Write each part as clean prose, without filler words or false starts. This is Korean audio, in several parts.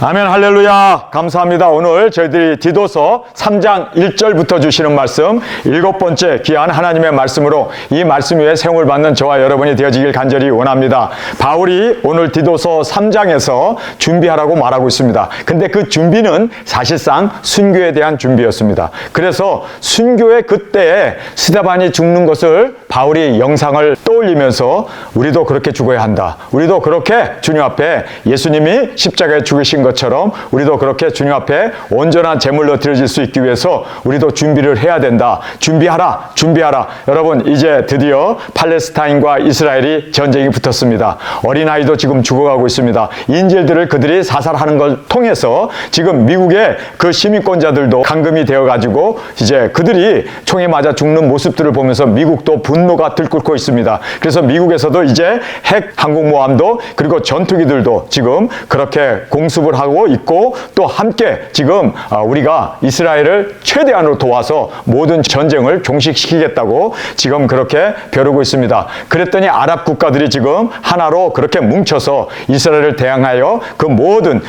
아멘. 할렐루야. 감사합니다. 오늘 저희들이 디도서 3장 1절부터 주시는 말씀, 7번째 귀한 하나님의 말씀으로 이 말씀 위에 세움을 받는 저와 여러분이 되어지길 간절히 원합니다. 바울이 오늘 디도서 3장에서 준비하라고 말하고 있습니다. 근데 그 준비는 사실상 순교에 대한 준비였습니다. 그래서 순교의 그때에 스데반이 죽는 것을 바울이 영상을 떠올리면서 우리도 그렇게 죽어야 한다. 우리도 그렇게 주님 앞에 예수님이 십자가에 죽으신 것처럼 우리도 그렇게 주님 앞에 온전한 제물로 드려질 수 있기 위해서 우리도 준비를 해야 된다. 준비하라. 준비하라. 여러분, 이제 드디어 팔레스타인과 이스라엘이 전쟁이 붙었습니다. 어린아이도 지금 죽어가고 있습니다. 인질들을 그들이 사살하는 걸 통해서 지금 미국의 그 시민권자들도 감금이 되어가지고 이제 그들이 총에 맞아 죽는 모습들을 보면서 미국도 분노가 들끓고 있습니다. 그래서 미국에서도 이제 핵 항공모함도 그리고 전투기들도 지금 그렇게 공습을 하고 있고, 또 함께 지금 우리가 이스라엘을 최대한으로 도와서 모든 전쟁을 종식시키겠다고 지금 그렇게 벼르고 있습니다. 그랬더니 아랍 국가들이 지금 하나로 그렇게 뭉쳐서 이스라엘을 대항하여 그 모든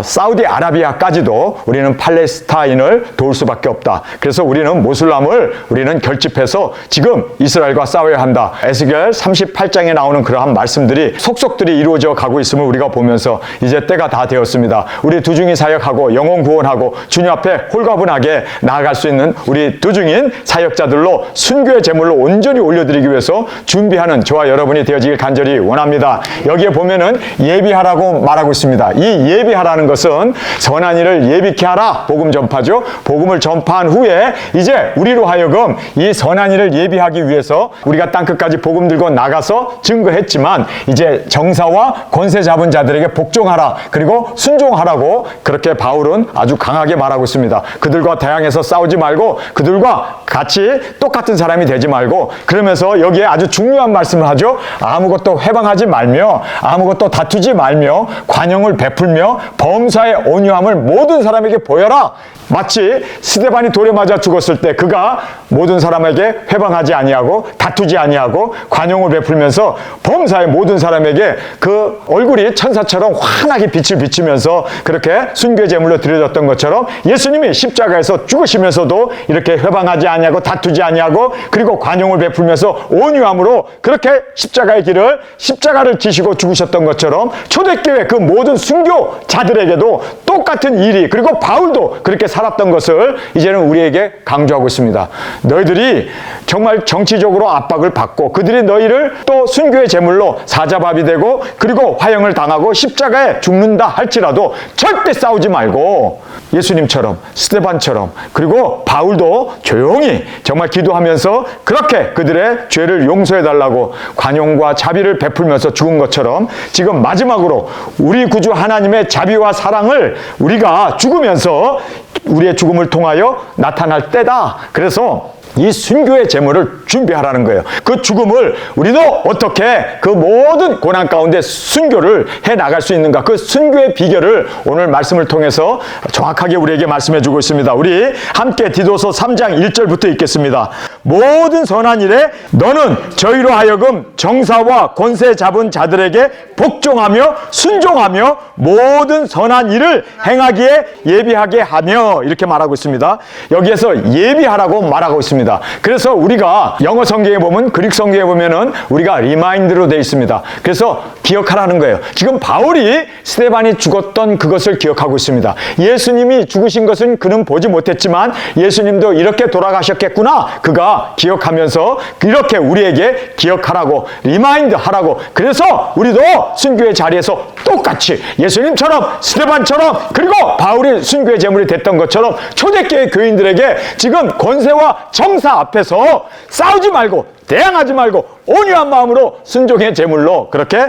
사우디아라비아까지도 우리는 팔레스타인을 도울 수밖에 없다. 그래서 우리는 모슬람을 우리는 결집해서 지금 이스라엘과 싸워야 한다. 에스겔 38장에 나오는 그러한 말씀들이 속속들이 이루어져 가고 있음을 우리가 보면서 이제 때가 다 되었습니다. 우리 두중인 사역하고 영혼 구원하고 주님 앞에 홀가분하게 나아갈 수 있는 우리 두중인 사역자들로 순교의 제물로 온전히 올려드리기 위해서 준비하는 저와 여러분이 되어지길 간절히 원합니다. 여기에 보면은 예비하라고 말하고 있습니다. 이 예비하라는 것은 선한 일을 예비케 하라. 복음 전파죠. 복음을 전파한 후에 이제 우리로 하여금 이 선한 일을 예비하기 위해서 우리가 땅끝까지 복음 들고 나가서 증거했지만 이제 정사와 권세 잡은 자들에게 복종하라. 그리고 순종하라고 그렇게 바울은 아주 강하게 말하고 있습니다. 그들과 대항해서 싸우지 말고 그들과 같이 똑같은 사람이 되지 말고, 그러면서 여기에 아주 중요한 말씀을 하죠. 아무것도 회방하지 말며 아무것도 다투지 말며 관용을 베풀며 범사의 온유함을 모든 사람에게 보여라. 마치 스데반이 돌에 맞아 죽었을 때 그가 모든 사람에게 회방하지 아니하고 다투지 아니하고 관용을 베풀면서 범사의 모든 사람에게 그 얼굴이 천사처럼 환하게 빛을 비치면서 그렇게 순교의 제물로 드려졌던 것처럼 예수님이 십자가에서 죽으시면서도 이렇게 회방하지 아니하고 다투지 아니하고 그리고 관용을 베풀면서 온유함으로 그렇게 십자가를 지시고 죽으셨던 것처럼 초대교회 그 모든 순교자들에게도 똑같은 일이, 그리고 바울도 그렇게 살았던 것을 이제는 우리에게 강조하고 있습니다. 너희들이 정말 정치적으로 압박을 받고 그들이 너희를 또 순교의 제물로 사자밥이 되고 그리고 화형을 당하고 십자가에 죽는다 할지라도 절대 싸우지 말고 예수님처럼 스데반처럼 그리고 바울도 조용히 정말 기도하면서 그렇게 그들의 죄를 용서해달라고 관용과 자비를 베풀면서 죽은 것처럼 지금 마지막으로 우리 구주 하나님의 자비와 사랑을 우리가 죽으면서 우리의 죽음을 통하여 나타날 때다. 그래서 이 순교의 제물을 준비하라는 거예요. 그 죽음을 우리도 어떻게 그 모든 고난 가운데 순교를 해 나갈 수 있는가, 그 순교의 비결을 오늘 말씀을 통해서 정확하게 우리에게 말씀해 주고 있습니다. 우리 함께 디도서 3장 1절부터 읽겠습니다. 모든 선한 일에 너는 저희로 하여금 정사와 권세 잡은 자들에게 복종하며 순종하며 모든 선한 일을 행하기에 예비하게 하며, 이렇게 말하고 있습니다. 여기에서 예비하라고 말하고 있습니다. 그래서 우리가 영어 성경에 보면, 그릭 성경에 보면은 우리가 리마인드로 되어 있습니다. 그래서 기억하라는 거예요. 지금 바울이 스데반이 죽었던 그것을 기억하고 있습니다. 예수님이 죽으신 것은 그는 보지 못했지만 예수님도 이렇게 돌아가셨겠구나. 그가 기억하면서 이렇게 우리에게 기억하라고, 리마인드 하라고. 그래서 우리도 순교의 자리에서 똑같이 예수님처럼 스데반처럼 그리고 바울이 순교의 제물이 됐던 것처럼 초대교회 교인들에게 지금 권세와 정사 앞에서 싸우지 말고 대항하지 말고 온유한 마음으로 순종의 제물로 그렇게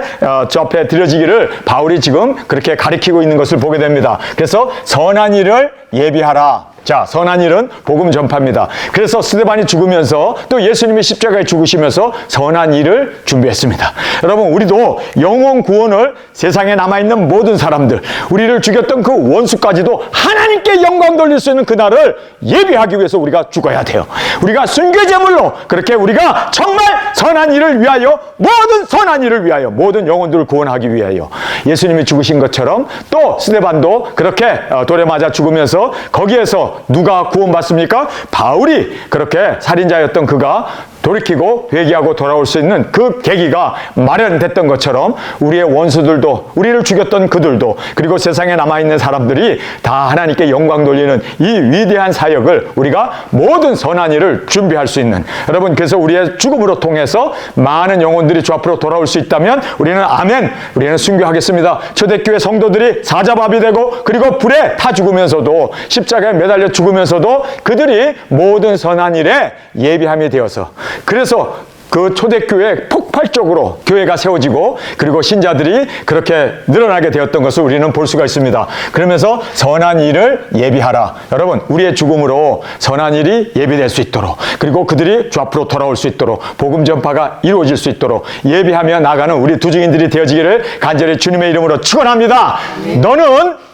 저 앞에 드려지기를 바울이 지금 그렇게 가리키고 있는 것을 보게 됩니다. 그래서 선한 일을 예비하라. 자, 선한 일은 복음 전파입니다. 그래서 스데반이 죽으면서 또 예수님이 십자가에 죽으시면서 선한 일을 준비했습니다. 여러분, 우리도 영혼 구원을 세상에 남아있는 모든 사람들, 우리를 죽였던 그 원수까지도 하나님께 영광 돌릴 수 있는 그날을 예비하기 위해서 우리가 죽어야 돼요. 우리가 순교제물로 그렇게 우리가 정말 선한 일을 위하여, 모든 선한 일을 위하여, 모든 영혼들을 구원하기 위하여 예수님이 죽으신 것처럼 또 스데반도 그렇게 돌에 맞아 죽으면서 거기에서 누가 구원받습니까? 바울이 그렇게 살인자였던 그가 돌이키고 회개하고 돌아올 수 있는 그 계기가 마련됐던 것처럼 우리의 원수들도, 우리를 죽였던 그들도, 그리고 세상에 남아있는 사람들이 다 하나님께 영광 돌리는 이 위대한 사역을 우리가 모든 선한 일을 준비할 수 있는, 여러분, 그래서 우리의 죽음으로 통해서 많은 영혼들이 주 앞으로 돌아올 수 있다면 우리는 아멘, 우리는 순교하겠습니다. 초대교회 성도들이 사자밥이 되고 그리고 불에 타 죽으면서도, 십자가에 매달려 죽으면서도 그들이 모든 선한 일에 예비함이 되어서, 그래서 그 초대교회 폭발적으로 교회가 세워지고 그리고 신자들이 그렇게 늘어나게 되었던 것을 우리는 볼 수가 있습니다. 그러면서 선한 일을 예비하라. 여러분, 우리의 죽음으로 선한 일이 예비될 수 있도록, 그리고 그들이 주 앞으로 돌아올 수 있도록, 복음 전파가 이루어질 수 있도록 예비하며 나가는 우리 두 증인들이 되어지기를 간절히 주님의 이름으로 축원합니다.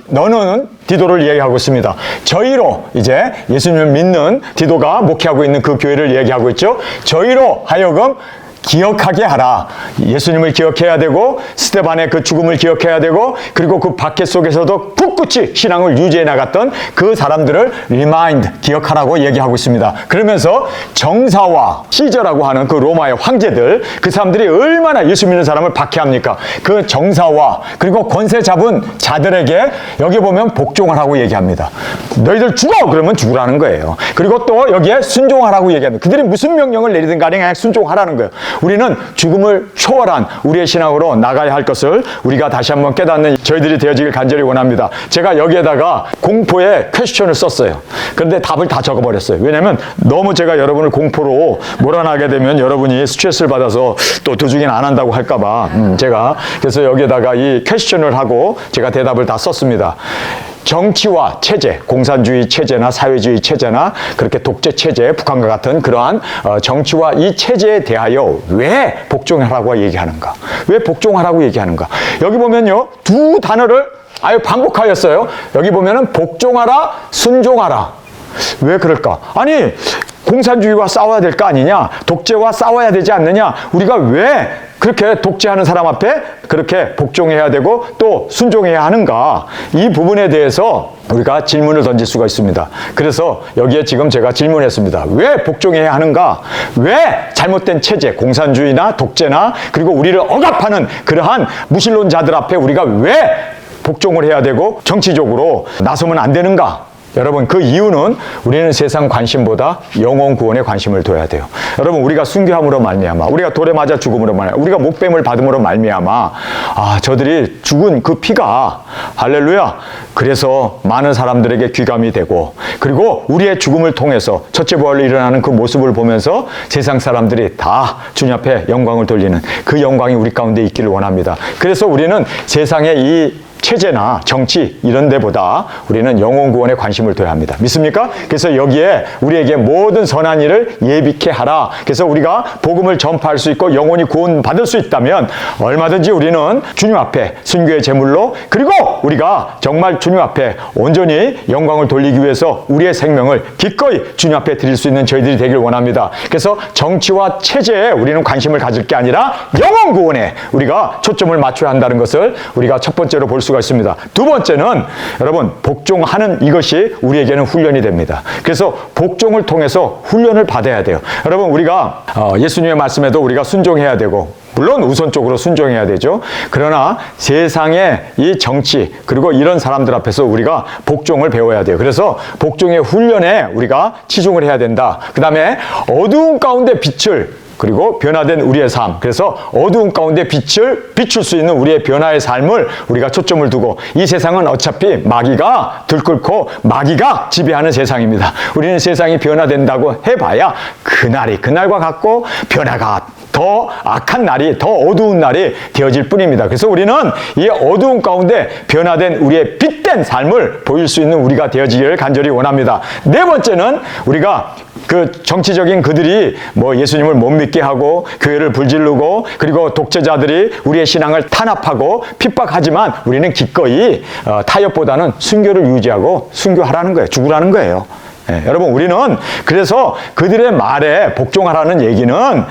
너는 디도를 이야기하고 있습니다. 저희로, 이제 예수님을 믿는 디도가 목회하고 있는 그 교회를 이야기하고 있죠. 저희로 하여금 기억하게 하라. 예수님을 기억해야 되고 스데반의 그 죽음을 기억해야 되고 그리고 그 박해 속에서도 굳굳이 신앙을 유지해 나갔던 그 사람들을 리마인드, 기억하라고 얘기하고 있습니다. 그러면서 정사와 시저라고 하는 그 로마의 황제들, 그 사람들이 얼마나 예수 믿는 사람을 박해합니까? 그 정사와 그리고 권세 잡은 자들에게 여기 보면 복종하라고 얘기합니다. 너희들 죽어! 그러면 죽으라는 거예요. 그리고 또 여기에 순종하라고 얘기합니다. 그들이 무슨 명령을 내리든 간에 그냥 순종하라는 거예요. 우리는 죽음을 초월한 우리의 신앙으로 나가야 할 것을 우리가 다시 한번 깨닫는 저희들이 되어지길 간절히 원합니다. 제가 여기에다가 공포의 퀘스천을 썼어요. 그런데 답을 다 적어버렸어요. 왜냐하면 너무 제가 여러분을 공포로 몰아나게 되면 여러분이 스트레스를 받아서 또 도중엔 안 한다고 할까봐 제가 그래서 여기에다가 이 퀘스천을 하고 제가 대답을 다 썼습니다. 정치와 체제, 공산주의 체제나 사회주의 체제나 그렇게 독재 체제, 북한과 같은 그러한 정치와 이 체제에 대하여 왜 복종하라고 얘기하는가? 왜 복종하라고 얘기하는가? 여기 보면요, 두 단어를 아예 반복하였어요. 여기 보면은 복종하라, 순종하라. 왜 그럴까? 아니, 공산주의와 싸워야 될 거 아니냐? 독재와 싸워야 되지 않느냐? 우리가 왜 그렇게 독재하는 사람 앞에 그렇게 복종해야 되고 또 순종해야 하는가? 이 부분에 대해서 우리가 질문을 던질 수가 있습니다. 그래서 여기에 지금 제가 질문했습니다. 왜 복종해야 하는가? 왜 잘못된 체제, 공산주의나 독재나 그리고 우리를 억압하는 그러한 무신론자들 앞에 우리가 왜 복종을 해야 되고 정치적으로 나서면 안 되는가? 여러분, 그 이유는 우리는 세상 관심보다 영혼 구원에 관심을 둬야 돼요. 여러분, 우리가 순교함으로 말미암아, 우리가 돌에 맞아 죽음으로 말미암아, 우리가 목뱀을 받음으로 말미암아, 저들이 죽은 그 피가, 할렐루야, 그래서 많은 사람들에게 귀감이 되고, 그리고 우리의 죽음을 통해서 첫째 부활로 일어나는 그 모습을 보면서 세상 사람들이 다 주님 앞에 영광을 돌리는 그 영광이 우리 가운데 있기를 원합니다. 그래서 우리는 세상의 이 체제나 정치 이런 데보다 우리는 영혼 구원에 관심을 둬야 합니다. 믿습니까? 그래서 여기에 우리에게 모든 선한 일을 예비케 하라. 그래서 우리가 복음을 전파할 수 있고 영혼이 구원받을 수 있다면 얼마든지 우리는 주님 앞에 순교의 제물로, 그리고 우리가 정말 주님 앞에 온전히 영광을 돌리기 위해서 우리의 생명을 기꺼이 주님 앞에 드릴 수 있는 저희들이 되길 원합니다. 그래서 정치와 체제에 우리는 관심을 가질 게 아니라 영혼 구원에 우리가 초점을 맞춰야 한다는 것을 우리가 첫 번째로 볼 수가 있습니다. 두 번째는 여러분, 복종하는 이것이 우리에게는 훈련이 됩니다. 그래서 복종을 통해서 훈련을 받아야 돼요. 여러분, 우리가 예수님의 말씀에도 우리가 순종해야 되고, 물론 우선적으로 순종해야 되죠. 그러나 세상의 이 정치 그리고 이런 사람들 앞에서 우리가 복종을 배워야 돼요. 그래서 복종의 훈련에 우리가 치중을 해야 된다. 그 다음에 어두운 가운데 빛을, 그리고 변화된 우리의 삶, 그래서 어두운 가운데 빛을 비출 수 있는 우리의 변화의 삶을 우리가 초점을 두고, 이 세상은 어차피 마귀가 들끓고 마귀가 지배하는 세상입니다. 우리는 세상이 변화된다고 해봐야 그날과 같고 변화가 더 악한 날이, 더 어두운 날이 되어질 뿐입니다. 그래서 우리는 이 어두운 가운데 변화된 우리의 빛된 삶을 보일 수 있는 우리가 되어지기를 간절히 원합니다. 네 번째는 우리가 그 정치적인 그들이 뭐 예수님을 못 믿게 하고 교회를 불지르고 그리고 독재자들이 우리의 신앙을 탄압하고 핍박하지만 우리는 기꺼이 타협보다는 순교를 유지하고 순교하라는 거예요. 죽으라는 거예요. 여러분, 우리는 그래서 그들의 말에 복종하라는 얘기는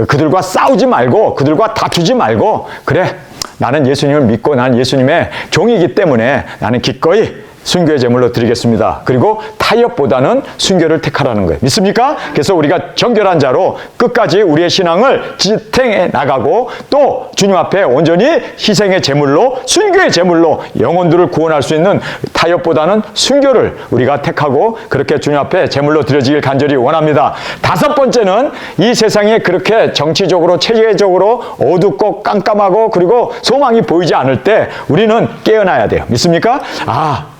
그들과 싸우지 말고 그들과 다투지 말고, 그래, 나는 예수님을 믿고 난 예수님의 종이기 때문에 나는 기꺼이 순교의 제물로 드리겠습니다. 그리고 타협보다는 순교를 택하라는 거예요. 믿습니까? 그래서 우리가 정결한 자로 끝까지 우리의 신앙을 지탱해 나가고 또 주님 앞에 온전히 희생의 제물로, 순교의 제물로 영혼들을 구원할 수 있는 타협보다는 순교를 우리가 택하고 그렇게 주님 앞에 제물로 드려지길 간절히 원합니다. 다섯 번째는 이 세상에 그렇게 정치적으로 체계적으로 어둡고 깜깜하고 그리고 소망이 보이지 않을 때 우리는 깨어나야 돼요. 믿습니까?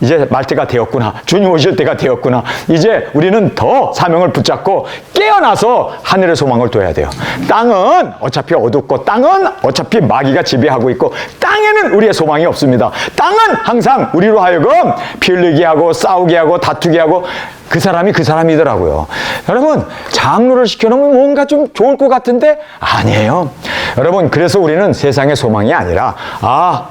이제 말 때가 되었구나. 주님 오실 때가 되었구나. 이제 우리는 더 사명을 붙잡고 깨어나서 하늘의 소망을 둬야 돼요. 땅은 어차피 어둡고 땅은 어차피 마귀가 지배하고 있고 땅에는 우리의 소망이 없습니다. 땅은 항상 우리로 하여금 피 흘리게 하고 싸우게 하고 다투게 하고 그 사람이 그 사람이더라고요. 여러분, 장로를 시켜놓으면 뭔가 좀 좋을 것 같은데 아니에요. 여러분, 그래서 우리는 세상의 소망이 아니라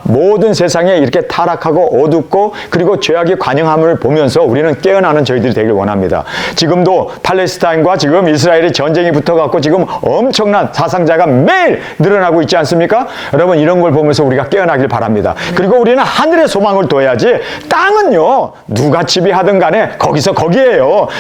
모든 세상에 이렇게 타락하고 어둡고 그리고 죄악이 관영함을 보면서 우리는 깨어나는 저희들이 되길 원합니다. 지금도 팔레스타인과 지금 이스라엘의 전쟁이 붙어갖고 지금 엄청난 사상자가 매일 늘어나고 있지 않습니까? 여러분, 이런 걸 보면서 우리가 깨어나길 바랍니다. 그리고 우리는 하늘의 소망을 둬야지 땅은요, 누가 지배하든 간에 거기서 거기에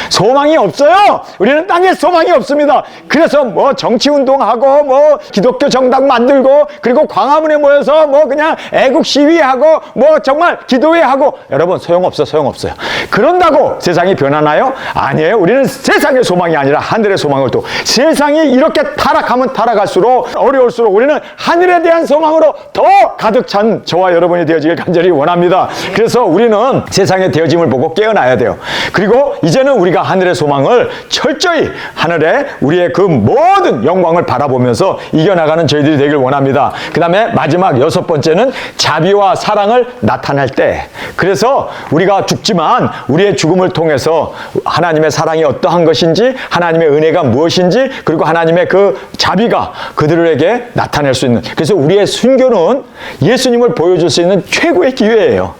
소망이 없어요. 우리는 땅에 소망이 없습니다. 그래서 뭐 정치운동하고 뭐 기독교 정당 만들고 그리고 광화문에 모여서 뭐 그냥 애국 시위하고 뭐 정말 기도회하고, 여러분, 소용없어요. 그런다고 세상이 변하나요? 아니에요. 우리는 세상의 소망이 아니라 하늘의 소망을 또, 세상이 이렇게 타락하면 타락할수록 어려울수록 우리는 하늘에 대한 소망으로 더 가득 찬 저와 여러분이 되어지길 간절히 원합니다. 그래서 우리는 세상의 되어짐을 보고 깨어나야 돼요. 그리고 이제는 우리가 하늘의 소망을 철저히 하늘에 우리의 그 모든 영광을 바라보면서 이겨나가는 저희들이 되길 원합니다. 그 다음에 마지막 여섯 번째는 자비와 사랑을 나타낼 때, 그래서 우리가 죽지만 우리의 죽음을 통해서 하나님의 사랑이 어떠한 것인지, 하나님의 은혜가 무엇인지, 그리고 하나님의 그 자비가 그들에게 나타낼 수 있는, 그래서 우리의 순교는 예수님을 보여줄 수 있는 최고의 기회예요.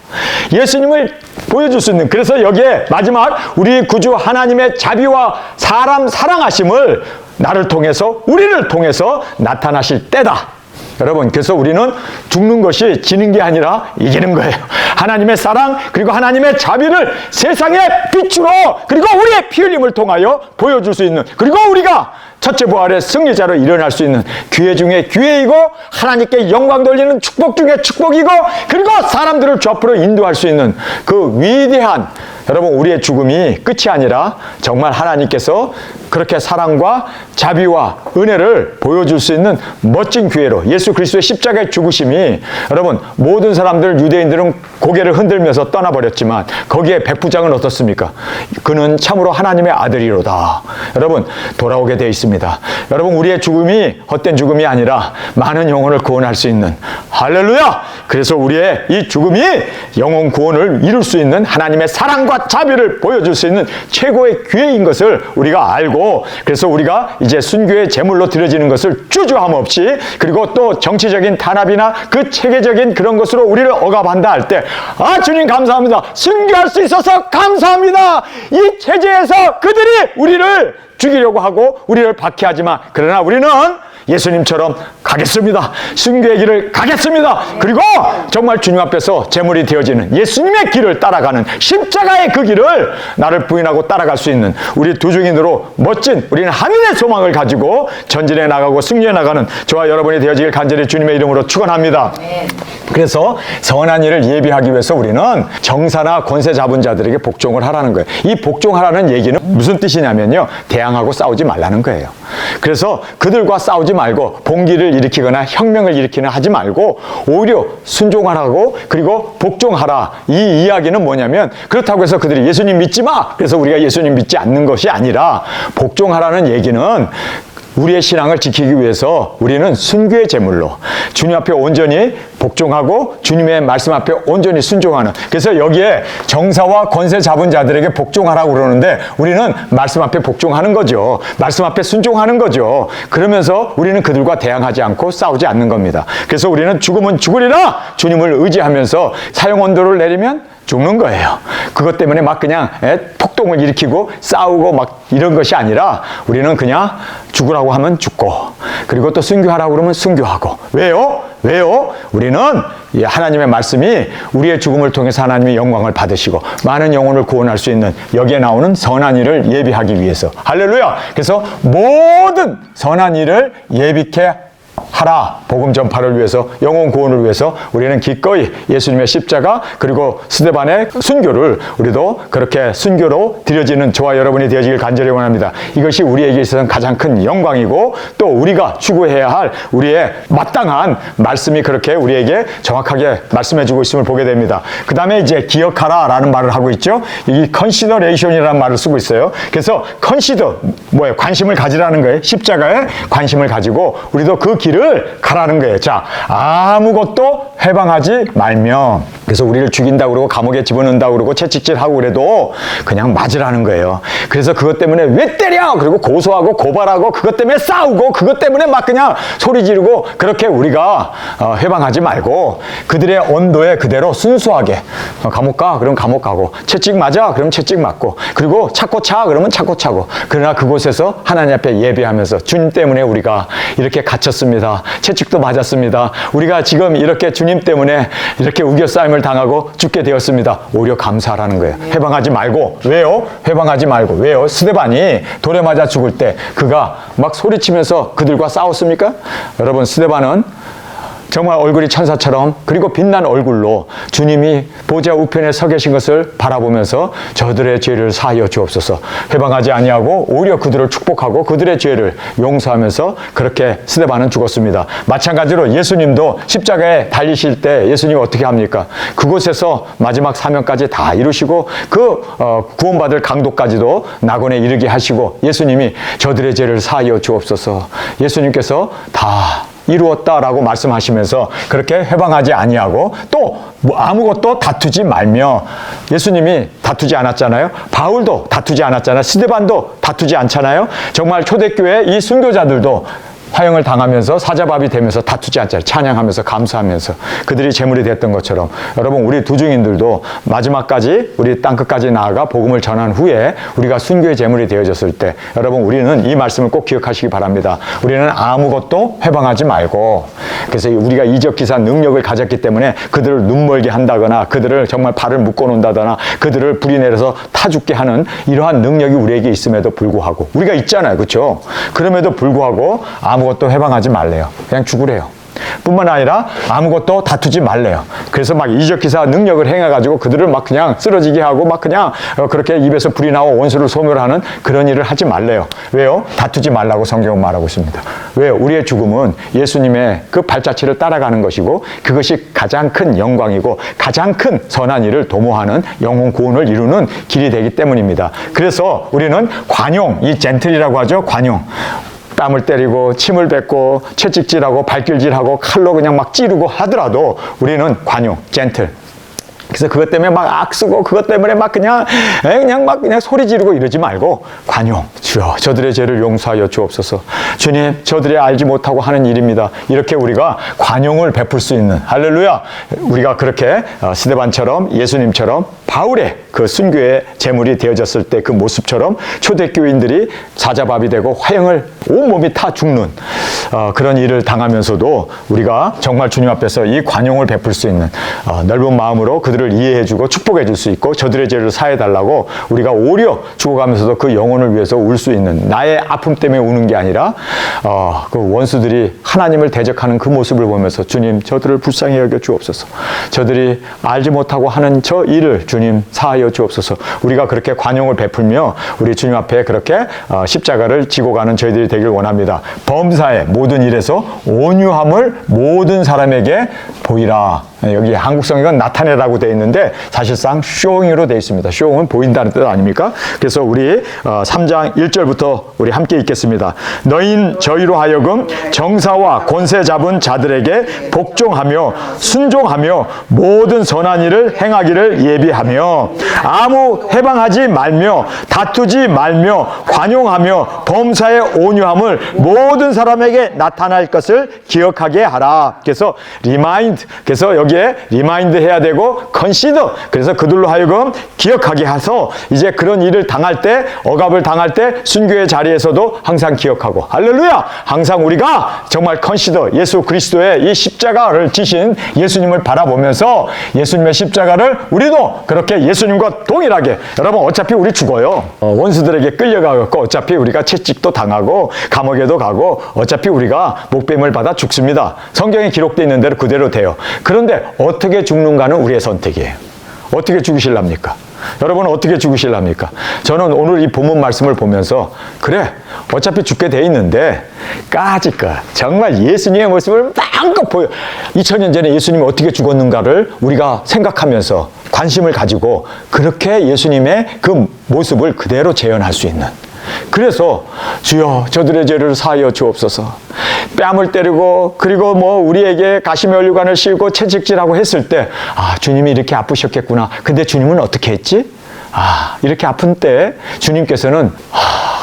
예수님을 보여줄 수 있는, 그래서 여기에 마지막 우리 구주 하나님의 자비와 사람 사랑하심을 나를 통해서, 우리를 통해서 나타나실 때다. 여러분, 그래서 우리는 죽는 것이 지는 게 아니라 이기는 거예요. 하나님의 사랑 그리고 하나님의 자비를 세상의 빛으로 그리고 우리의 피 흘림을 통하여 보여줄 수 있는, 그리고 우리가 첫째 부활의 승리자로 일어날 수 있는 기회 중에 기회이고 하나님께 영광 돌리는 축복 중에 축복이고, 그리고 사람들을 주 앞으로 인도할 수 있는 그 위대한, 여러분, 우리의 죽음이 끝이 아니라 정말 하나님께서 그렇게 사랑과 자비와 은혜를 보여줄 수 있는 멋진 기회로 예수 그리스도의 십자가의 죽으심이, 여러분, 모든 사람들, 유대인들은 고개를 흔들면서 떠나버렸지만 거기에 백부장은 어떻습니까? 그는 참으로 하나님의 아들이로다. 여러분, 돌아오게 되어 있습니다. 여러분, 우리의 죽음이 헛된 죽음이 아니라 많은 영혼을 구원할 수 있는, 할렐루야! 그래서 우리의 이 죽음이 영혼 구원을 이룰 수 있는 하나님의 사랑과 자비를 보여줄 수 있는 최고의 기회인 것을 우리가 알고, 그래서 우리가 이제 순교의 제물로 드려지는 것을 주저함 없이, 그리고 또 정치적인 탄압이나 그 체계적인 그런 것으로 우리를 억압한다 할 때, 주님 감사합니다. 순교할 수 있어서 감사합니다. 이 체제에서 그들이 우리를 죽이려고 하고 우리를 박해하지만, 그러나 우리는 예수님처럼 가겠습니다. 순교의 길을 가겠습니다. 그리고 정말 주님 앞에서 제물이 되어지는 예수님의 길을 따라가는, 십자가의 그 길을 나를 부인하고 따라갈 수 있는 우리 두 증인으로 멋진, 우리는 하늘의 소망을 가지고 전진해 나가고 승리해 나가는 저와 여러분이 되어지길 간절히 주님의 이름으로 축원합니다. 그래서 선한 일을 예비하기 위해서 우리는 정사나 권세 잡은 자들에게 복종을 하라는 거예요. 이 복종하라는 얘기는 무슨 뜻이냐면요, 대항하고 싸우지 말라는 거예요. 그래서 그들과 싸우지 말고 봉기를 일으키거나 혁명을 일으키는 하지 말고 오히려 순종하라고, 그리고 복종하라. 이 이야기는 뭐냐면, 그렇다고 해서 그들이 예수님 믿지 마, 그래서 우리가 예수님 믿지 않는 것이 아니라, 복종하라는 얘기는 우리의 신앙을 지키기 위해서 우리는 순교의 제물로 주님 앞에 온전히 복종하고 주님의 말씀 앞에 온전히 순종하는, 그래서 여기에 정사와 권세 잡은 자들에게 복종하라고 그러는데 우리는 말씀 앞에 복종하는 거죠. 말씀 앞에 순종하는 거죠. 그러면서 우리는 그들과 대항하지 않고 싸우지 않는 겁니다. 그래서 우리는 죽으면 죽으리라 주님을 의지하면서 사형 언도를 내리면 죽는 거예요. 그것 때문에 막 그냥 폭동을 일으키고 싸우고 막 이런 것이 아니라 우리는 그냥 죽으라고 하면 죽고, 그리고 또 순교하라고 그러면 순교하고. 왜요? 우리는 이 하나님의 말씀이 우리의 죽음을 통해서 하나님의 영광을 받으시고 많은 영혼을 구원할 수 있는 여기에 나오는 선한 일을 예비하기 위해서. 할렐루야! 그래서 모든 선한 일을 예비케 하라. 복음 전파를 위해서, 영혼 구원을 위해서 우리는 기꺼이 예수님의 십자가 그리고 스데반의 순교를 우리도 그렇게 순교로 드려지는 저와 여러분이 되어지길 간절히 원합니다. 이것이 우리에게 있어서는 가장 큰 영광이고 또 우리가 추구해야 할 우리의 마땅한 말씀이 그렇게 우리에게 정확하게 말씀해주고 있음을 보게 됩니다. 그 다음에 이제 기억하라 라는 말을 하고 있죠. 이 consideration이라는 말을 쓰고 있어요. 그래서 consider, 뭐예요? 관심을 가지라는 거예요. 십자가에 관심을 가지고 우리도 그 길을 가라는 거예요. 자, 아무것도 해방하지 말며. 그래서 우리를 죽인다고 그러고 감옥에 집어넣는다고 그러고 채찍질하고 그래도 그냥 맞으라는 거예요. 그래서 그것 때문에 왜 때려? 그리고 고소하고 고발하고 그것 때문에 싸우고 그것 때문에 막 그냥 소리 지르고 그렇게 우리가 해방하지 말고 그들의 온도에 그대로 순수하게 감옥 가? 그럼 감옥 가고, 채찍 맞아? 그럼 채찍 맞고, 그리고 찾고 차? 그러면 찾고 차고. 그러나 그곳에서 하나님 앞에 예배하면서 주님 때문에 우리가 이렇게 갇혔습니다. 채찍도 맞았습니다. 우리가 지금 이렇게 주님 때문에 이렇게 우겨싸임을 당하고 죽게 되었습니다. 오히려 감사하라는 거예요. 해방하지 말고. 왜요? 해방하지 말고. 왜요? 스데반이 돌에 맞아 죽을 때 그가 막 소리치면서 그들과 싸웠습니까? 여러분, 스데반은 정말 얼굴이 천사처럼 그리고 빛난 얼굴로 주님이 보좌 우편에 서 계신 것을 바라보면서 저들의 죄를 사하여 주옵소서, 해방하지 아니하고 오히려 그들을 축복하고 그들의 죄를 용서하면서 그렇게 스데반은 죽었습니다. 마찬가지로 예수님도 십자가에 달리실 때 예수님 어떻게 합니까? 그곳에서 마지막 사명까지 다 이루시고 그 구원받을 강도까지도 낙원에 이르게 하시고 예수님이 저들의 죄를 사하여 주옵소서, 예수님께서 다 이루었다라고 말씀하시면서 그렇게 해방하지 아니하고 또 아무것도 다투지 말며. 예수님이 다투지 않았잖아요. 바울도 다투지 않았잖아요. 스데반도 다투지 않잖아요. 정말 초대교회 이 순교자들도 사형을 당하면서 사자밥이 되면서 다투지 않잖아요. 찬양하면서 감사하면서 그들이 제물이 됐던 것처럼 여러분, 우리 두중인들도 마지막까지 우리 땅끝까지 나아가 복음을 전한 후에 우리가 순교의 제물이 되어졌을 때 여러분, 우리는 이 말씀을 꼭 기억하시기 바랍니다. 우리는 아무것도 해방하지 말고, 그래서 우리가 이적기사 능력을 가졌기 때문에 그들을 눈멀게 한다거나 그들을 정말 발을 묶어놓는다거나 그들을 불이 내려서 타 죽게 하는 이러한 능력이 우리에게 있음에도 불구하고, 우리가 있잖아요. 그렇죠? 그럼에도 불구하고 아무것도 해방하지 말래요. 그냥 죽으래요. 뿐만 아니라 아무것도 다투지 말래요. 그래서 막 이적기사 능력을 행해가지고 그들을 막 그냥 쓰러지게 하고 막 그냥 그렇게 입에서 불이 나고 원수를 소멸하는 그런 일을 하지 말래요. 왜요? 다투지 말라고 성경은 말하고 있습니다. 왜요? 우리의 죽음은 예수님의 그 발자취를 따라가는 것이고 그것이 가장 큰 영광이고 가장 큰 선한 일을 도모하는 영혼 구원을 이루는 길이 되기 때문입니다. 그래서 우리는 관용, 이 젠틀이라고 하죠. 관용. 땀을 때리고 침을 뱉고 채찍질하고 발길질하고 칼로 그냥 막 찌르고 하더라도 우리는 관용, 젠틀. 그래서 그것 때문에 막 악쓰고 그것 때문에 막 그냥 소리 지르고 이러지 말고 관용, 주여 저들의 죄를 용서하여 주옵소서. 주님, 저들이 알지 못하고 하는 일입니다. 이렇게 우리가 관용을 베풀 수 있는, 할렐루야, 우리가 그렇게 스데반처럼 예수님처럼 바울의 그 순교의 제물이 되어졌을 때 그 모습처럼 초대교인들이 사자밥이 되고 화형을 온몸이 타 죽는 그런 일을 당하면서도 우리가 정말 주님 앞에서 이 관용을 베풀 수 있는 넓은 마음으로 그들을 이해해주고 축복해 줄 수 있고 저들의 죄를 사해달라고 우리가 오히려 죽어가면서도 그 영혼을 위해서 울 수 있는, 나의 아픔 때문에 우는 게 아니라 그 원수들이 하나님을 대적하는 그 모습을 보면서 주님, 저들을 불쌍히 여겨 주옵소서, 저들이 알지 못하고 하는 저 일을 주님 사하여 주옵소서. 우리가 그렇게 관용을 베풀며 우리 주님 앞에 그렇게 십자가를 지고 가는 저희들이 되길 원합니다. 범사의 모든 일에서 온유함을 모든 사람에게 보이라. 여기 한국 성경은 나타내라고 되어 있는데 사실상 showing으로 되어 있습니다. showing은 보인다는 뜻 아닙니까? 그래서 우리 3장 1절부터 우리 함께 읽겠습니다. 너희는 저희로 하여금 정사와 권세 잡은 자들에게 복종하며 순종하며 모든 선한 일을 행하기를 예비하며 아무 해방하지 말며 다투지 말며 관용하며 범사의 온유함을 모든 사람에게 나타날 것을 기억하게 하라. 그래서 remind, 그래서 여기에 remind 해야 되고 consider, 그래서 그들로 하여금 기억하게 해서 이제 그런 일을 당할 때, 억압을 당할 때 순교의 자리에서도 항상 기억하고, 할렐루야! 항상 우리가 정말 consider, 예수 그리스도의 이 십자가를 지신 예수님을 바라보면서 예수님의 십자가를 우리도 그렇게 예수님과 동일하게, 여러분 어차피 우리 죽어요. 원수들에게 끌려가고 어차피 우리가 채찍도 당하고 감옥에도 가고 어차피 우리가 목뱀을 받아 죽습니다. 성경에 기록되어 있는 대로 그대로 돼요. 그런데 어떻게 죽는가는 우리의 선택이에요. 어떻게 죽으실랍니까? 여러분은 어떻게 죽으실랍니까? 저는 오늘 이 본문 말씀을 보면서 그래, 어차피 죽게 돼 있는데 까짓것 정말 예수님의 모습을 마음껏 보여. 2000년 전에 예수님이 어떻게 죽었는가를 우리가 생각하면서 관심을 가지고 그렇게 예수님의 그 모습을 그대로 재현할 수 있는, 그래서 주여 저들의 죄를 사하여 주옵소서. 뺨을 때리고 그리고 뭐 우리에게 가시면류관을 씌우고 채찍질하고 했을 때 주님이 이렇게 아프셨겠구나. 근데 주님은 어떻게 했지? 이렇게 아픈 때 주님께서는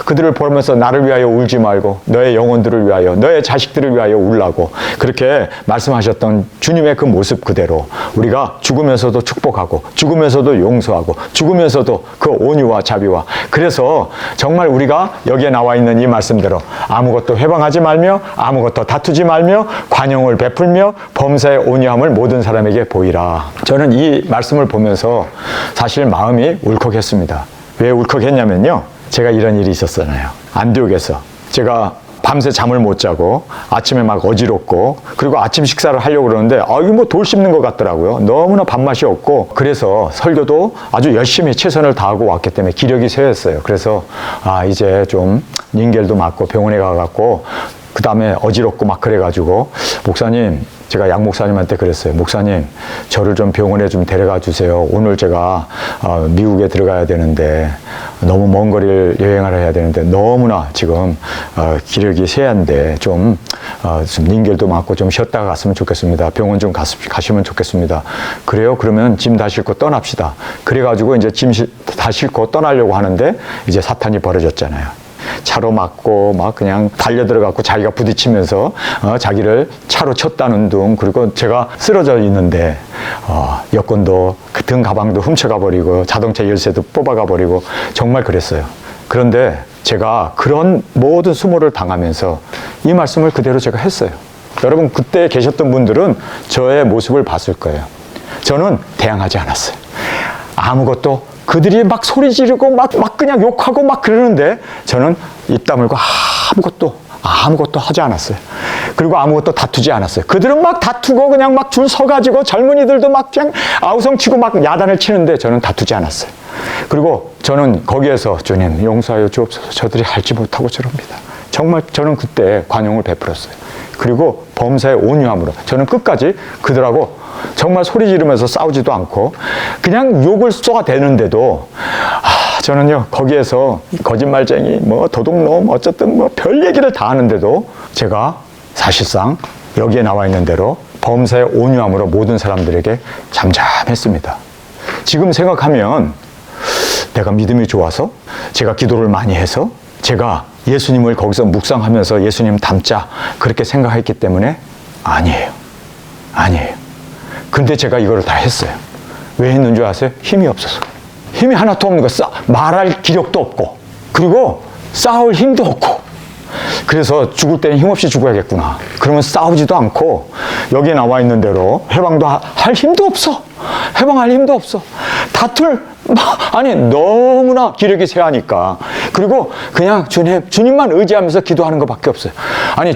그들을 보면서 나를 위하여 울지 말고 너의 영혼들을 위하여, 너의 자식들을 위하여 울라고 그렇게 말씀하셨던 주님의 그 모습 그대로 우리가 죽으면서도 축복하고 죽으면서도 용서하고 죽으면서도 그 온유와 자비와, 그래서 정말 우리가 여기에 나와 있는 이 말씀대로 아무것도 회방하지 말며 아무것도 다투지 말며 관용을 베풀며 범사의 온유함을 모든 사람에게 보이라. 저는 이 말씀을 보면서 사실 마음이 울컥했습니다. 왜 울컥했냐면요, 제가 이런 일이 있었잖아요. 안디옥에서 제가 밤새 잠을 못 자고 아침에 막 어지럽고 그리고 아침 식사를 하려고 그러는데 이거 뭐 돌 씹는 것 같더라고요. 너무나 밥맛이 없고, 그래서 설교도 아주 열심히 최선을 다하고 왔기 때문에 기력이 쇠했어요. 그래서 이제 좀 링겔도 맞고 병원에 가갖고 그 다음에 어지럽고 막 그래가지고 목사님, 제가 양 목사님한테 그랬어요. 목사님, 저를 좀 병원에 좀 데려가 주세요. 오늘 제가 미국에 들어가야 되는데 너무 먼 거리를 여행을 해야 되는데 너무나 지금 기력이 쇠한데 좀 링겔도 맞고 좀 쉬었다가 갔으면 좋겠습니다. 병원 좀 가시면 좋겠습니다. 그래요? 그러면 짐 다 싣고 떠납시다. 그래가지고 이제 짐 다 싣고 떠나려고 하는데 이제 사탄이 벌어졌잖아요. 차로 맞고 막 그냥 달려들어갖고 자기가 부딪히면서 자기를 차로 쳤다는 둥, 그리고 제가 쓰러져 있는데 여권도 등 가방도 훔쳐가 버리고 자동차 열쇠도 뽑아가 버리고 정말 그랬어요. 그런데 제가 그런 모든 수모를 당하면서 이 말씀을 그대로 제가 했어요. 여러분 그때 계셨던 분들은 저의 모습을 봤을 거예요. 저는 대항하지 않았어요. 아무것도, 그들이 막 소리 지르고 막 그냥 욕하고 막 그러는데 저는 입 다물고 아무것도 하지 않았어요. 그리고 아무것도 다투지 않았어요. 그들은 막 다투고 그냥 막 줄 서가지고 젊은이들도 막 그냥 아우성치고 막 야단을 치는데 저는 다투지 않았어요. 그리고 저는 거기에서 주님 용서하여 주옵소서, 저들이 알지 못하고 저럽니다. 정말 저는 그때 관용을 베풀었어요. 그리고 범사의 온유함으로 저는 끝까지 그들하고 정말 소리 지르면서 싸우지도 않고 그냥 욕을 쏘아대는데도 저는요 거기에서 거짓말쟁이 뭐 도둑놈 어쨌든 뭐 별 얘기를 다 하는데도 제가 사실상 여기에 나와 있는 대로 범사의 온유함으로 모든 사람들에게 잠잠했습니다. 지금 생각하면 내가 믿음이 좋아서, 제가 기도를 많이 해서, 제가 예수님을 거기서 묵상하면서 예수님 닮자 그렇게 생각했기 때문에 아니에요. 근데 제가 이거를 다 했어요. 왜 했는 줄 아세요? 힘이 없어서. 힘이 하나도 없는 거, 말할 기력도 없고 그리고 싸울 힘도 없고, 그래서 죽을 때는 힘없이 죽어야겠구나. 그러면 싸우지도 않고 여기에 나와 있는 대로 회방도 할 힘도 없어. 회방할 힘도 없어. 너무나 기력이 쇠하니까. 그리고 그냥 주님만 의지하면서 기도하는 것밖에 없어요.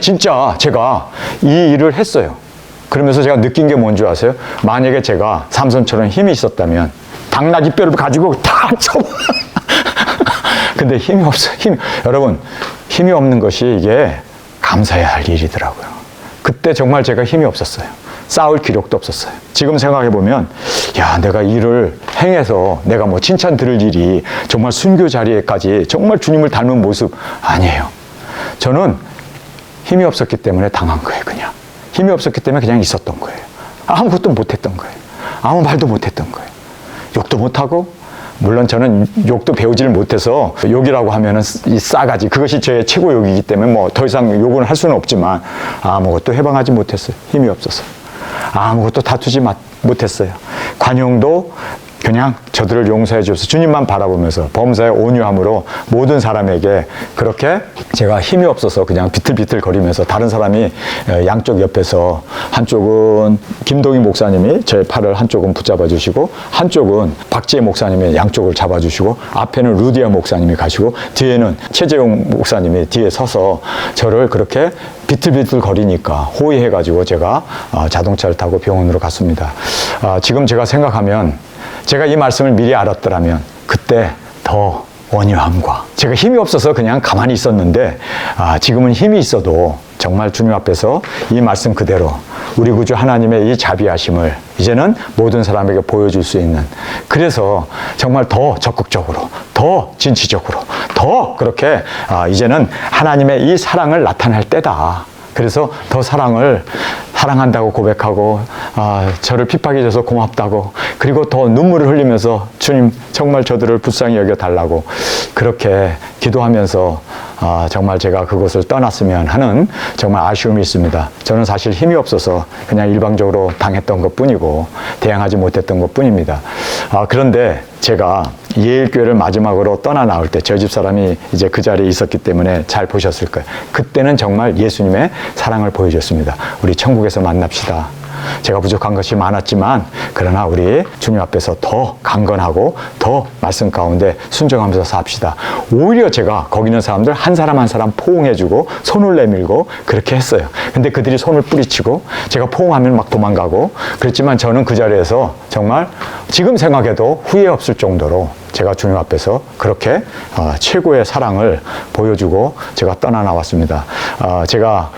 진짜 제가 이 일을 했어요. 그러면서 제가 느낀 게 뭔지 아세요? 만약에 제가 삼손처럼 힘이 있었다면 당나귀 뼈를 가지고 다 쳐. 근데 힘이 없어요. 여러분, 힘이 없는 것이 이게 감사해야 할 일이더라고요. 그때 정말 제가 힘이 없었어요. 싸울 기력도 없었어요. 지금 생각해보면, 야, 내가 일을 행해서 내가 뭐 칭찬 들을 일이 정말 순교 자리에까지 정말 주님을 닮은 모습 아니에요. 저는 힘이 없었기 때문에 당한 거예요, 그냥. 힘이 없었기 때문에 그냥 있었던 거예요. 아무것도 못했던 거예요. 아무 말도 못했던 거예요. 욕도 못하고, 물론 저는 욕도 배우지를 못해서 욕이라고 하면은 이 싸가지, 그것이 제 최고 욕이기 때문에 뭐 더 이상 욕은 할 수는 없지만 아무것도 해방하지 못했어요. 힘이 없어서. 아무것도 다투지 못했어요. 관용도 그냥 저들을 용서해 주셔서 주님만 바라보면서 범사의 온유함으로 모든 사람에게 그렇게 제가 힘이 없어서 그냥 비틀비틀 거리면서 다른 사람이 양쪽 옆에서 한쪽은 김동희 목사님이 제 팔을 한쪽은 붙잡아 주시고 한쪽은 박지혜 목사님이 양쪽을 잡아 주시고 앞에는 루디아 목사님이 가시고 뒤에는 최재용 목사님이 뒤에 서서 저를 그렇게 비틀비틀 거리니까 호의해가지고 제가 자동차를 타고 병원으로 갔습니다. 지금 제가 생각하면 제가 이 말씀을 미리 알았더라면 그때 더 온유함과 제가 힘이 없어서 그냥 가만히 있었는데 지금은 힘이 있어도 정말 주님 앞에서 이 말씀 그대로 우리 구주 하나님의 이 자비하심을 이제는 모든 사람에게 보여줄 수 있는, 그래서 정말 더 적극적으로, 더 진취적으로, 더 그렇게 이제는 하나님의 이 사랑을 나타낼 때다. 그래서 더 사랑한다고 고백하고 저를 핍박해 줘서 고맙다고, 그리고 더 눈물을 흘리면서 주님 정말 저들을 불쌍히 여겨달라고 그렇게 기도하면서 정말 제가 그곳을 떠났으면 하는 정말 아쉬움이 있습니다. 저는 사실 힘이 없어서 그냥 일방적으로 당했던 것뿐이고 대항하지 못했던 것뿐입니다. 그런데 제가 예일교회를 마지막으로 떠나 나올 때 저희 집사람이 이제 그 자리에 있었기 때문에 잘 보셨을 거예요. 그때는 정말 예수님의 사랑을 보여줬습니다. 우리 천국에서 만납시다. 제가 부족한 것이 많았지만 그러나 우리 주님 앞에서 더 강건하고 더 말씀 가운데 순종하면서 삽시다. 오히려 제가 거기 있는 사람들 한 사람 한 사람 포옹해주고 손을 내밀고 그렇게 했어요. 근데 그들이 손을 뿌리치고 제가 포옹하면 막 도망가고 그랬지만 저는 그 자리에서 정말 지금 생각해도 후회 없을 정도로 제가 주님 앞에서 그렇게 최고의 사랑을 보여주고 제가 떠나 나왔습니다. 제가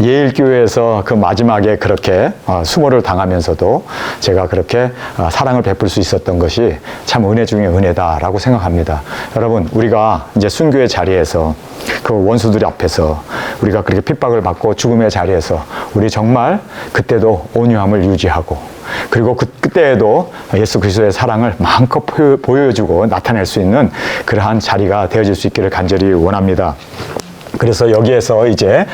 예일교회에서 그 마지막에 그렇게 수모를 당하면서도 제가 그렇게 사랑을 베풀 수 있었던 것이 참 은혜 중에 은혜다라고 생각합니다. 여러분, 우리가 이제 순교의 자리에서 그 원수들 앞에서 우리가 그렇게 핍박을 받고 죽음의 자리에서 우리 정말 그때도 온유함을 유지하고 그리고 그때에도 예수 그리스도의 사랑을 마음껏 보여주고 나타낼 수 있는 그러한 자리가 되어질 수 있기를 간절히 원합니다. 그래서 여기에서 이제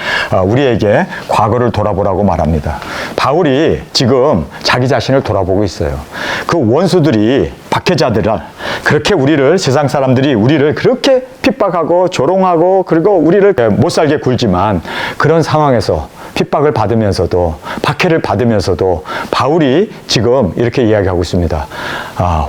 우리에게 과거를 돌아보라고 말합니다. 바울이 지금 자기 자신을 돌아보고 있어요. 그 원수들이, 박해자들은 그렇게 우리를, 세상 사람들이 우리를 그렇게 핍박하고 조롱하고 그리고 우리를 못 살게 굴지만 그런 상황에서 핍박을 받으면서도 박해를 받으면서도 바울이 지금 이렇게 이야기하고 있습니다.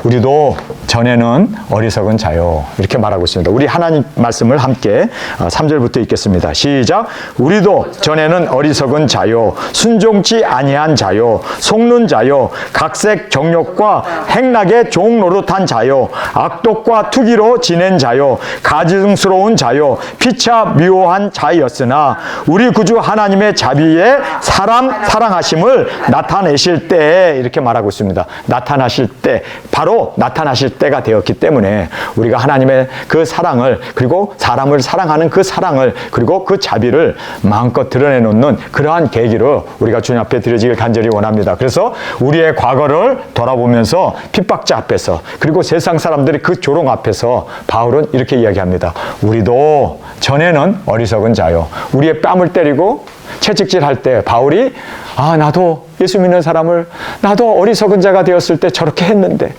우리도 전에는 어리석은 자요, 이렇게 말하고 있습니다. 우리 하나님 말씀을 함께 3절부터 읽겠습니다. 시작. 우리도 전에는 어리석은 자요, 순종치 아니한 자요, 속는 자요, 각색 정욕과 행락의 종 노릇한 자요, 악독과 투기로 지낸 자요, 가증스러운 자요, 피차 미워한 자였으나 우리 구주 하나님의 자비에 사랑하심을 나타내실 때, 이렇게 말하고 있습니다. 나타나실 때, 바로 나타나실 때가 되었기 때문에 우리가 하나님의 그 사랑을, 그리고 사람을 사랑하는 그 사랑을, 그리고 그 자비를 마음껏 드러내놓는 그러한 계기로 우리가 주님 앞에 드려지길 간절히 원합니다. 그래서 우리의 과거를 돌아보면서 핍박자 앞에서, 그리고 세상 사람들이 그 조롱 앞에서 바울은 이렇게 이야기합니다. 우리도 전에는 어리석은 자요. 우리의 뺨을 때리고 채찍질 할 때 바울이 나도 예수 믿는 사람을, 나도 어리석은 자가 되었을 때 저렇게 했는데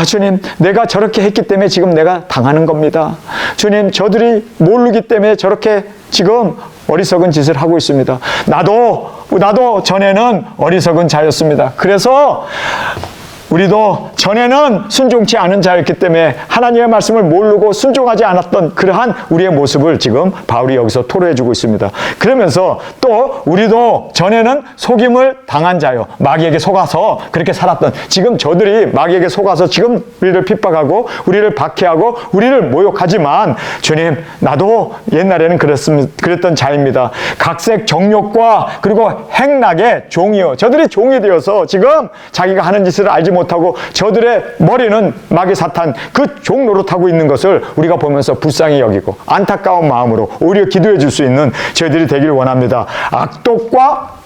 주님, 내가 저렇게 했기 때문에 지금 내가 당하는 겁니다. 주님, 저들이 모르기 때문에 저렇게 지금 어리석은 짓을 하고 있습니다. 나도 전에는 어리석은 자였습니다. 그래서 우리도 전에는 순종치 않은 자였기 때문에 하나님의 말씀을 모르고 순종하지 않았던 그러한 우리의 모습을 지금 바울이 여기서 토로해주고 있습니다. 그러면서 또 우리도 전에는 속임을 당한 자요, 마귀에게 속아서 그렇게 살았던, 지금 저들이 마귀에게 속아서 지금 우리를 핍박하고 우리를 박해하고 우리를 모욕하지만 주님, 나도 옛날에는 그랬던 자입니다. 각색 정욕과 그리고 행락의 종이요, 저들이 종이 되어서 지금 자기가 하는 짓을 알지 못하고 저들의 머리는 마귀 사탄 그 종 노릇하고 있는 것을 우리가 보면서 불쌍히 여기고 안타까운 마음으로 오히려 기도해 줄 수 있는 저희들이 되길 원합니다. 악독과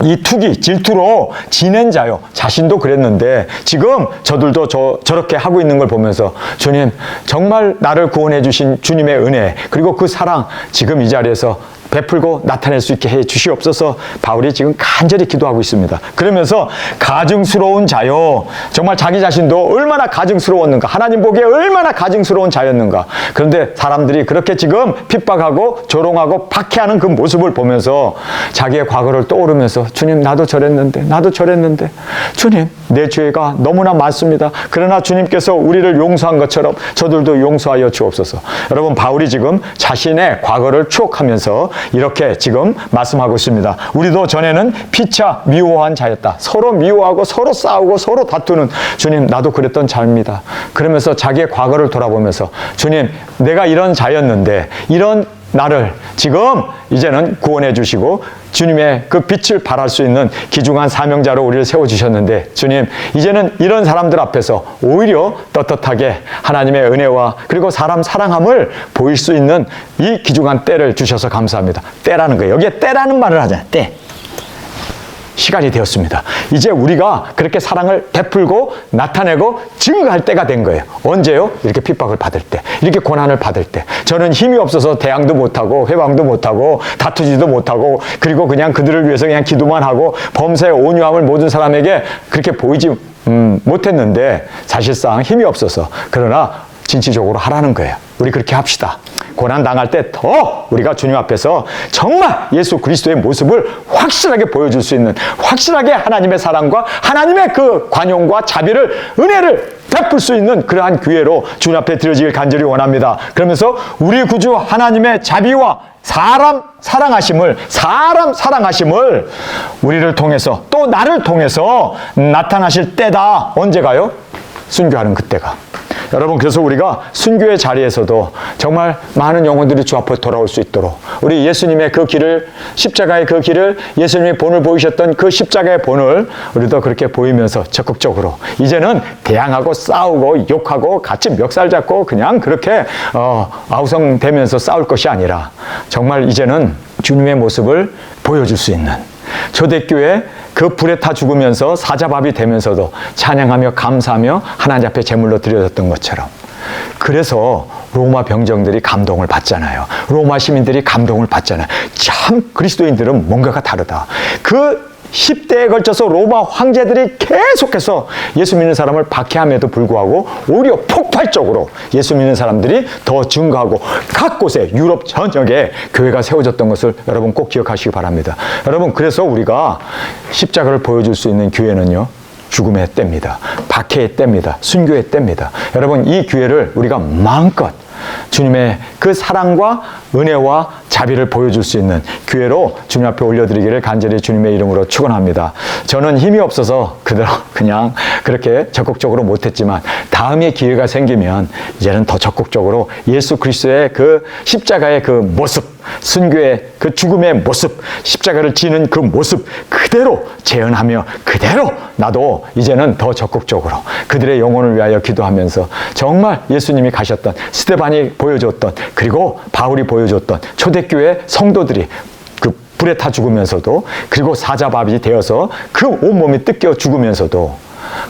이 투기, 질투로 지낸 자요, 자신도 그랬는데 지금 저들도 저렇게 하고 있는 걸 보면서 주님, 정말 나를 구원해 주신 주님의 은혜 그리고 그 사랑 지금 이 자리에서 베풀고 나타낼 수 있게 해 주시옵소서. 바울이 지금 간절히 기도하고 있습니다. 그러면서 가증스러운 자요, 정말 자기 자신도 얼마나 가증스러웠는가, 하나님 보기에 얼마나 가증스러운 자였는가. 그런데 사람들이 그렇게 지금 핍박하고 조롱하고 박해하는 그 모습을 보면서 자기의 과거를 떠오르면서 주님, 나도 저랬는데 주님, 내 죄가 너무나 많습니다. 그러나 주님께서 우리를 용서한 것처럼 저들도 용서하여 주옵소서. 여러분, 바울이 지금 자신의 과거를 추억하면서 이렇게 지금 말씀하고 있습니다. 우리도 전에는 피차 미워한 자였다. 서로 미워하고 서로 싸우고 서로 다투는, 주님, 나도 그랬던 자입니다. 그러면서 자기의 과거를 돌아보면서 주님, 내가 이런 자였는데 이런 나를 지금 이제는 구원해 주시고 주님의 그 빛을 발할 수 있는 귀중한 사명자로 우리를 세워주셨는데 주님, 이제는 이런 사람들 앞에서 오히려 떳떳하게 하나님의 은혜와 그리고 사람 사랑함을 보일 수 있는 이 귀중한 때를 주셔서 감사합니다. 때라는 거예요. 여기에 때라는 말을 하잖아요. 때. 시간이 되었습니다. 이제 우리가 그렇게 사랑을 베풀고 나타내고 증거할 때가 된 거예요. 언제요? 이렇게 핍박을 받을 때, 이렇게 고난을 받을 때. 저는 힘이 없어서 대항도 못하고 회방도 못하고 다투지도 못하고 그리고 그냥 그들을 위해서 그냥 기도만 하고 범사의 온유함을 모든 사람에게 그렇게 보이지 못했는데 사실상 힘이 없어서, 그러나 진취적으로 하라는 거예요. 우리 그렇게 합시다. 고난 당할 때 더 우리가 주님 앞에서 정말 예수 그리스도의 모습을 확실하게 보여줄 수 있는, 확실하게 하나님의 사랑과 하나님의 그 관용과 자비를, 은혜를 베풀 수 있는 그러한 기회로 주님 앞에 드려지길 간절히 원합니다. 그러면서 우리 구주 하나님의 자비와 사람 사랑하심을 우리를 통해서 또 나를 통해서 나타나실 때다. 언제가요? 순교하는 그때가. 여러분, 그래서 우리가 순교의 자리에서도 정말 많은 영혼들이 주 앞으로 돌아올 수 있도록 우리 예수님의 그 길을, 십자가의 그 길을, 예수님의 본을 보이셨던 그 십자가의 본을 우리도 그렇게 보이면서 적극적으로 이제는 대항하고 싸우고 욕하고 같이 멱살 잡고 그냥 그렇게 아우성대면서 싸울 것이 아니라 정말 이제는 주님의 모습을 보여줄 수 있는, 초대교회 그 불에 타 죽으면서 사자밥이 되면서도 찬양하며 감사하며 하나님 앞에 제물로 드려졌던 것처럼, 그래서 로마 병정들이 감동을 받잖아요. 로마 시민들이 감동을 받잖아요. 참 그리스도인들은 뭔가가 다르다. 그 10대에 걸쳐서 로마 황제들이 계속해서 예수 믿는 사람을 박해함에도 불구하고 오히려 폭발적으로 예수 믿는 사람들이 더 증가하고 각 곳에 유럽 전역에 교회가 세워졌던 것을 여러분 꼭 기억하시기 바랍니다. 여러분, 그래서 우리가 십자가를 보여줄 수 있는 기회는요, 죽음의 때입니다. 박해의 때입니다. 순교의 때입니다. 여러분, 이 기회를 우리가 마음껏 주님의 그 사랑과 은혜와 자비를 보여줄 수 있는 기회로 주님 앞에 올려드리기를 간절히 주님의 이름으로 축원합니다. 저는 힘이 없어서 그냥 그렇게 적극적으로 못했지만 다음에 기회가 생기면 이제는 더 적극적으로 예수 그리스도의 그 십자가의 그 모습, 순교의 그 죽음의 모습, 십자가를 지는 그 모습 그대로 재현하며 그대로 나도 이제는 더 적극적으로 그들의 영혼을 위하여 기도하면서 정말 예수님이 가셨던, 스데반이 보여줬던, 그리고 바울이 보여줬던 초대교회 성도들이 그 불에 타 죽으면서도, 그리고 사자밥이 되어서 그 온몸이 뜯겨 죽으면서도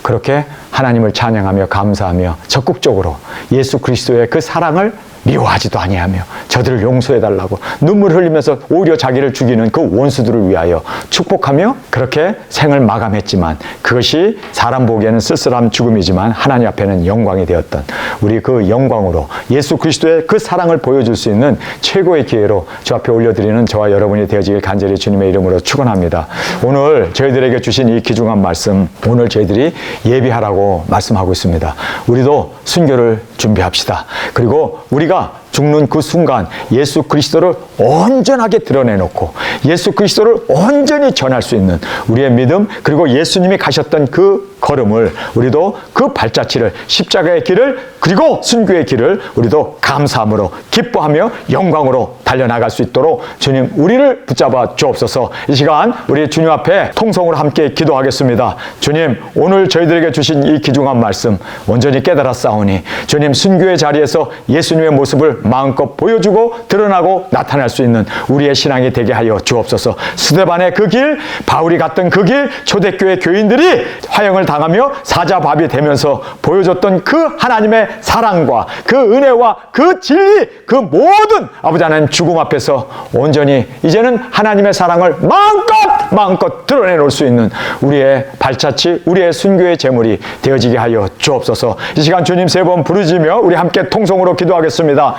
그렇게 하나님을 찬양하며 감사하며 적극적으로 예수 그리스도의 그 사랑을 미워하지도 아니하며 저들을 용서해달라고 눈물 흘리면서 오히려 자기를 죽이는 그 원수들을 위하여 축복하며 그렇게 생을 마감했지만 그것이 사람 보기에는 쓸쓸한 죽음이지만 하나님 앞에는 영광이 되었던 우리 그 영광으로 예수 그리스도의 그 사랑을 보여줄 수 있는 최고의 기회로 주 앞에 올려드리는 저와 여러분이 되어지길 간절히 주님의 이름으로 축원합니다. 오늘 저희들에게 주신 이 귀중한 말씀, 오늘 저희들이 예비하라고 말씀하고 있습니다. 우리도 순교를 준비합시다. 그리고 우리가 죽는 그 순간 예수 그리스도를 온전하게 드러내놓고 예수 그리스도를 온전히 전할 수 있는 우리의 믿음, 그리고 예수님이 가셨던 그 걸음을, 우리도 그 발자취를, 십자가의 길을, 그리고 순교의 길을 우리도 감사함으로 기뻐하며 영광으로 달려나갈 수 있도록 주님 우리를 붙잡아 주옵소서. 이 시간 우리 주님 앞에 통성으로 함께 기도하겠습니다. 주님, 오늘 저희들에게 주신 이 귀중한 말씀 온전히 깨달았사오니 주님, 순교의 자리에서 예수님의 모습을 마음껏 보여주고 드러나고 나타날 수 있는 우리의 신앙이 되게 하여 주옵소서. 스데반의 그 길, 바울이 갔던 그 길, 초대교회 교인들이 화형을 당하며 사자밥이 되면서 보여줬던 그 하나님의 사랑과 그 은혜와 그 진리, 그 모든 아버지 하나님 죽음 앞에서 온전히 이제는 하나님의 사랑을 마음껏 드러내 놓을 수 있는 우리의 발자취, 우리의 순교의 제물이 되어지게 하여 주옵소서. 이 시간 주님 세 번 부르짖으며 우리 함께 통성으로 기도하겠습니다.